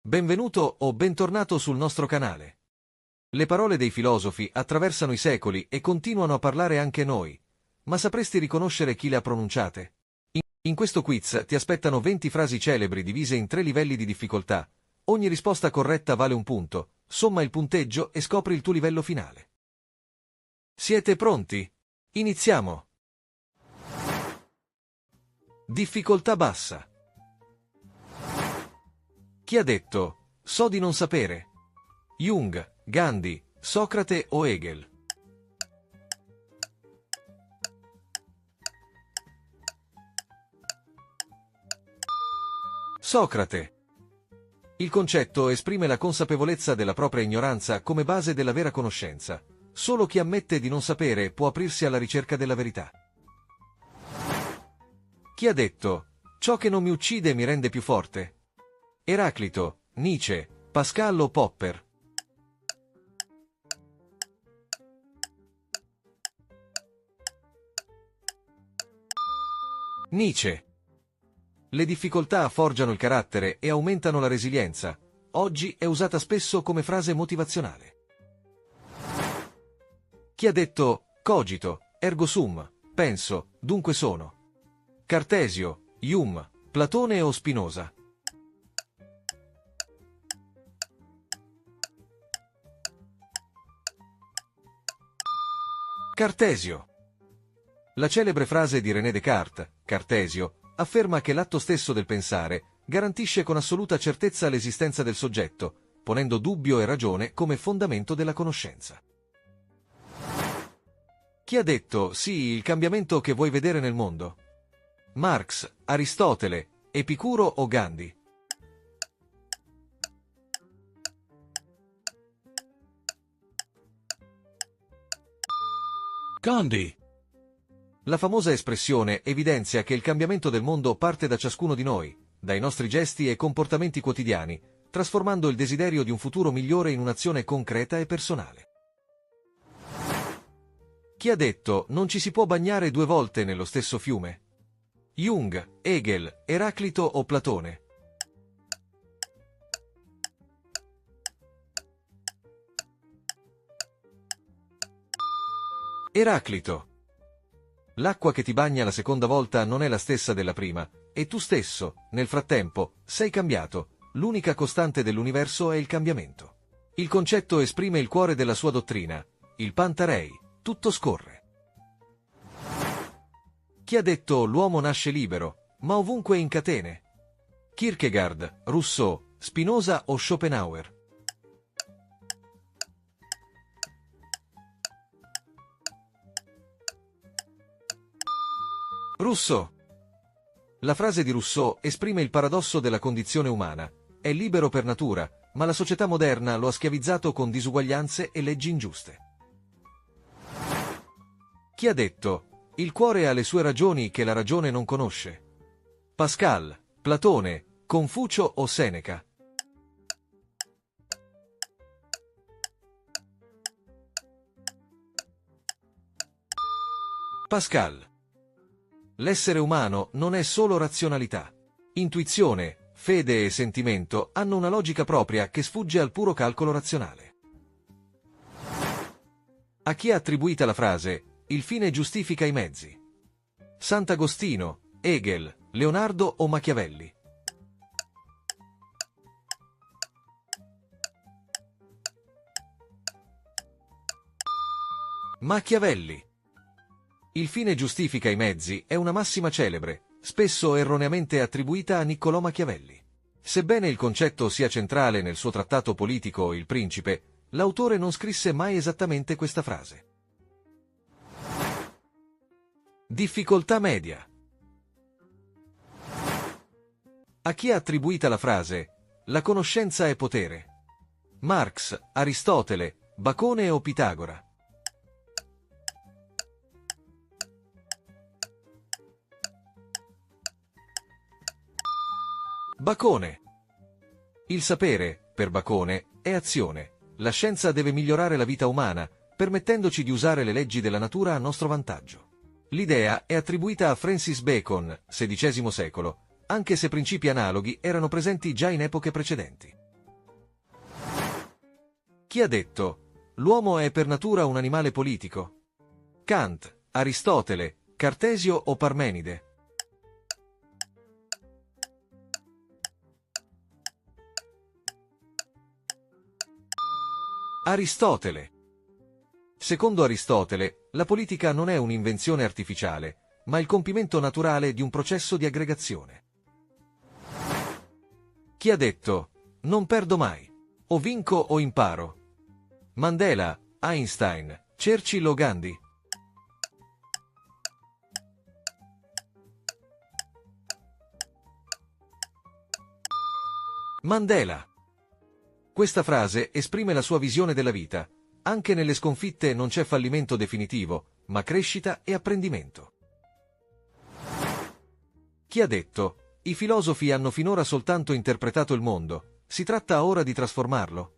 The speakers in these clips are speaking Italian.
Benvenuto o bentornato sul nostro canale. Le parole dei filosofi attraversano i secoli e continuano a parlare anche noi, ma sapresti riconoscere chi le ha pronunciate? In questo quiz ti aspettano 20 frasi celebri divise in 3 livelli di difficoltà. Ogni risposta corretta vale un punto, somma il punteggio e scopri il tuo livello finale. Siete pronti? Iniziamo! Difficoltà bassa. Chi ha detto, so di non sapere? Jung, Gandhi, Socrate o Hegel? Socrate. Il concetto esprime la consapevolezza della propria ignoranza come base della vera conoscenza. Solo chi ammette di non sapere può aprirsi alla ricerca della verità. Chi ha detto, ciò che non mi uccide mi rende più forte? Eraclito, Nietzsche, Pascal o Popper? Nietzsche. Le difficoltà forgiano il carattere e aumentano la resilienza. Oggi è usata spesso come frase motivazionale. Chi ha detto, cogito, ergo sum, penso, dunque sono? Cartesio, Hume, Platone o Spinoza? Cartesio. La celebre frase di René Descartes, Cartesio, afferma che l'atto stesso del pensare garantisce con assoluta certezza l'esistenza del soggetto, ponendo dubbio e ragione come fondamento della conoscenza. Chi ha detto, sì, il cambiamento che vuoi vedere nel mondo? Marx, Aristotele, Epicuro o Gandhi? Gandhi. La famosa espressione evidenzia che il cambiamento del mondo parte da ciascuno di noi, dai nostri gesti e comportamenti quotidiani, trasformando il desiderio di un futuro migliore in un'azione concreta e personale. Chi ha detto, non ci si può bagnare 2 volte nello stesso fiume? Jung, Hegel, Eraclito o Platone? Eraclito. L'acqua che ti bagna la seconda volta non è la stessa della prima, e tu stesso, nel frattempo, sei cambiato. L'unica costante dell'universo è il cambiamento. Il concetto esprime il cuore della sua dottrina, il Pantarei, tutto scorre. Chi ha detto l'uomo nasce libero, ma ovunque in catene? Kierkegaard, Rousseau, Spinoza o Schopenhauer? Rousseau. La frase di Rousseau esprime il paradosso della condizione umana. È libero per natura, ma la società moderna lo ha schiavizzato con disuguaglianze e leggi ingiuste. Chi ha detto, il cuore ha le sue ragioni che la ragione non conosce? Pascal, Platone, Confucio o Seneca? Pascal. L'essere umano non è solo razionalità. Intuizione, fede e sentimento hanno una logica propria che sfugge al puro calcolo razionale. A chi è attribuita la frase, il fine giustifica i mezzi? Sant'Agostino, Hegel, Leonardo o Machiavelli? Machiavelli. Il fine giustifica i mezzi è una massima celebre, spesso erroneamente attribuita a Niccolò Machiavelli. Sebbene il concetto sia centrale nel suo trattato politico Il Principe, l'autore non scrisse mai esattamente questa frase. Difficoltà media. A chi è attribuita la frase la conoscenza è potere? Marx, Aristotele, Bacone o Pitagora? Bacone. Il sapere, per Bacone, è azione. La scienza deve migliorare la vita umana, permettendoci di usare le leggi della natura a nostro vantaggio. L'idea è attribuita a Francis Bacon, XVI secolo, anche se principi analoghi erano presenti già in epoche precedenti. Chi ha detto: l'uomo è per natura un animale politico? Kant, Aristotele, Cartesio o Parmenide? Aristotele. Secondo Aristotele, la politica non è un'invenzione artificiale, ma il compimento naturale di un processo di aggregazione. Chi ha detto: non perdo mai, o vinco o imparo? Mandela, Einstein, Churchill o Gandhi? Mandela. Questa frase esprime la sua visione della vita. Anche nelle sconfitte non c'è fallimento definitivo, ma crescita e apprendimento. Chi ha detto: i filosofi hanno finora soltanto interpretato il mondo, si tratta ora di trasformarlo?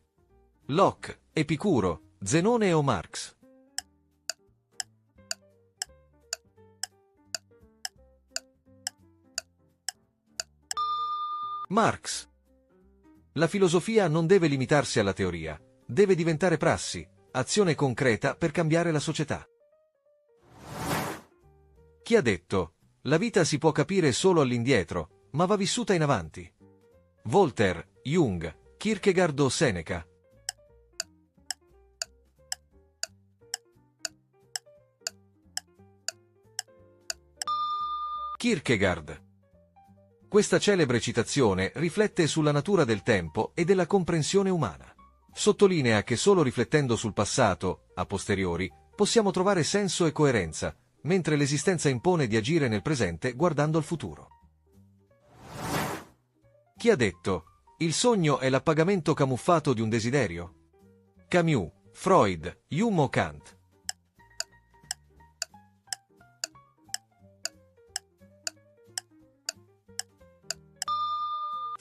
Locke, Epicuro, Zenone o Marx? Marx. La filosofia non deve limitarsi alla teoria, deve diventare prassi, azione concreta per cambiare la società. Chi ha detto: la vita si può capire solo all'indietro, ma va vissuta in avanti? Voltaire, Jung, Kierkegaard o Seneca? Kierkegaard. Questa celebre citazione riflette sulla natura del tempo e della comprensione umana. Sottolinea che solo riflettendo sul passato, a posteriori, possiamo trovare senso e coerenza, mentre l'esistenza impone di agire nel presente guardando al futuro. Chi ha detto: il sogno è l'appagamento camuffato di un desiderio? Camus, Freud, Hume o Kant?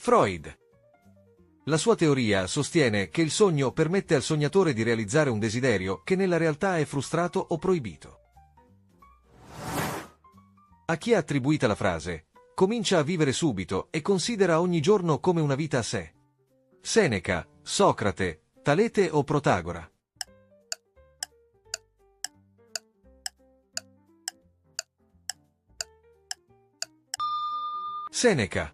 Freud. La sua teoria sostiene che il sogno permette al sognatore di realizzare un desiderio che nella realtà è frustrato o proibito. A chi è attribuita la frase: comincia a vivere subito e considera ogni giorno come una vita a sé? Seneca, Socrate, Talete o Protagora? Seneca.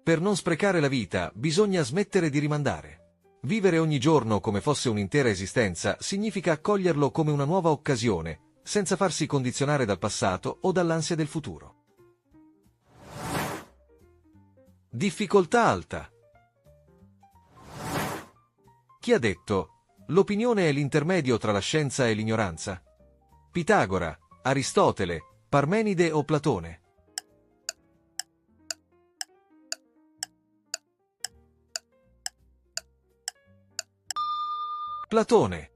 Per non sprecare la vita, bisogna smettere di rimandare. Vivere ogni giorno come fosse un'intera esistenza significa accoglierlo come una nuova occasione, senza farsi condizionare dal passato o dall'ansia del futuro. Difficoltà alta. Chi ha detto: l'opinione è l'intermedio tra la scienza e l'ignoranza? Pitagora, Aristotele, Parmenide o Platone? Platone.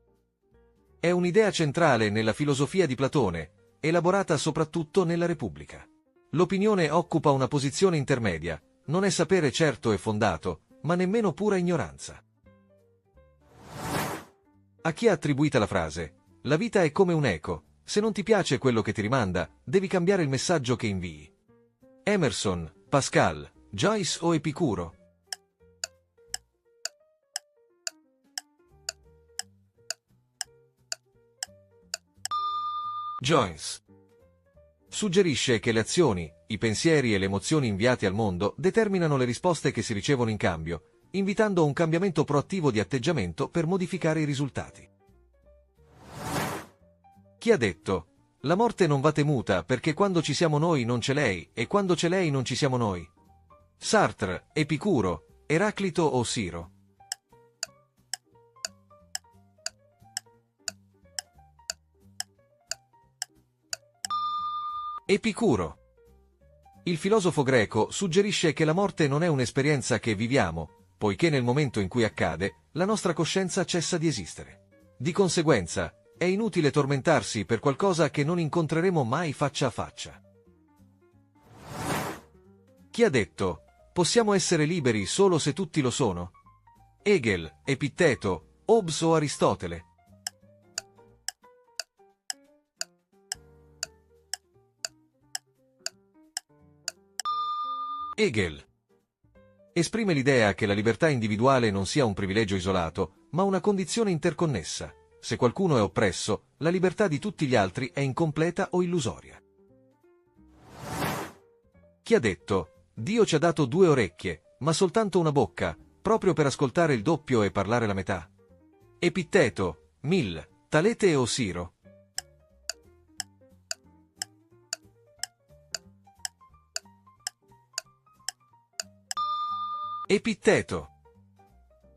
È un'idea centrale nella filosofia di Platone, elaborata soprattutto nella Repubblica. L'opinione occupa una posizione intermedia, non è sapere certo e fondato, ma nemmeno pura ignoranza. A chi è attribuita la frase: la vita è come un eco, se non ti piace quello che ti rimanda, devi cambiare il messaggio che invii? Emerson, Pascal, Joyce o Epicuro? Joyce. Suggerisce che le azioni, i pensieri e le emozioni inviate al mondo determinano le risposte che si ricevono in cambio, invitando a un cambiamento proattivo di atteggiamento per modificare i risultati. Chi ha detto: la morte non va temuta perché quando ci siamo noi non c'è lei e quando c'è lei non ci siamo noi? Sartre, Epicuro, Eraclito o Siro? Epicuro. Il filosofo greco suggerisce che la morte non è un'esperienza che viviamo, poiché nel momento in cui accade, la nostra coscienza cessa di esistere. Di conseguenza, è inutile tormentarsi per qualcosa che non incontreremo mai faccia a faccia. Chi ha detto: possiamo essere liberi solo se tutti lo sono? Hegel, Epitteto, Hobbes o Aristotele? Hegel. Esprime l'idea che la libertà individuale non sia un privilegio isolato, ma una condizione interconnessa. Se qualcuno è oppresso, la libertà di tutti gli altri è incompleta o illusoria. Chi ha detto: Dio ci ha dato 2 orecchie, ma soltanto una bocca, proprio per ascoltare il doppio e parlare la metà? Epitteto, Mill, Talete o Siro? Epitteto.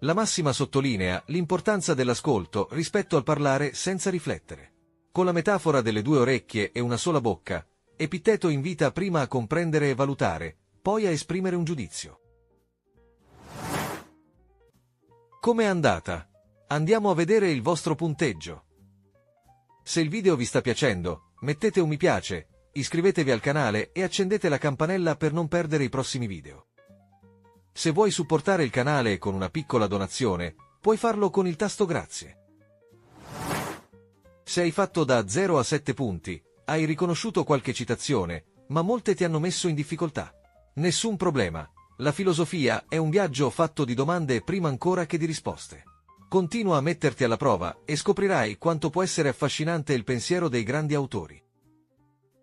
La massima sottolinea l'importanza dell'ascolto rispetto al parlare senza riflettere. Con la metafora delle 2 orecchie e una sola bocca, Epitteto invita prima a comprendere e valutare, poi a esprimere un giudizio. Com'è andata? Andiamo a vedere il vostro punteggio. Se il video vi sta piacendo, mettete un mi piace, iscrivetevi al canale e accendete la campanella per non perdere i prossimi video. Se vuoi supportare il canale con una piccola donazione, puoi farlo con il tasto grazie. Se hai fatto da 0 a 7 punti, hai riconosciuto qualche citazione, ma molte ti hanno messo in difficoltà. Nessun problema, la filosofia è un viaggio fatto di domande prima ancora che di risposte. Continua a metterti alla prova e scoprirai quanto può essere affascinante il pensiero dei grandi autori.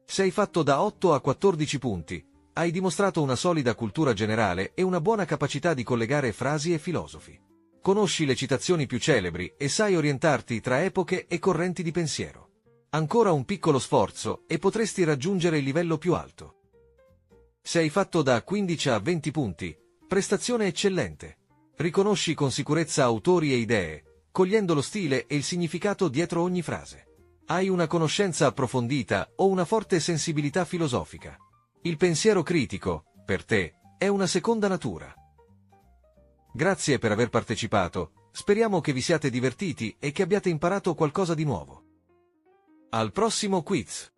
Se hai fatto da 8 a 14 punti, hai dimostrato una solida cultura generale e una buona capacità di collegare frasi e filosofi. Conosci le citazioni più celebri e sai orientarti tra epoche e correnti di pensiero. Ancora un piccolo sforzo e potresti raggiungere il livello più alto. Se hai fatto da 15 a 20 punti, prestazione eccellente. Riconosci con sicurezza autori e idee, cogliendo lo stile e il significato dietro ogni frase. Hai una conoscenza approfondita o una forte sensibilità filosofica. Il pensiero critico, per te, è una seconda natura. Grazie per aver partecipato, speriamo che vi siate divertiti e che abbiate imparato qualcosa di nuovo. Al prossimo quiz!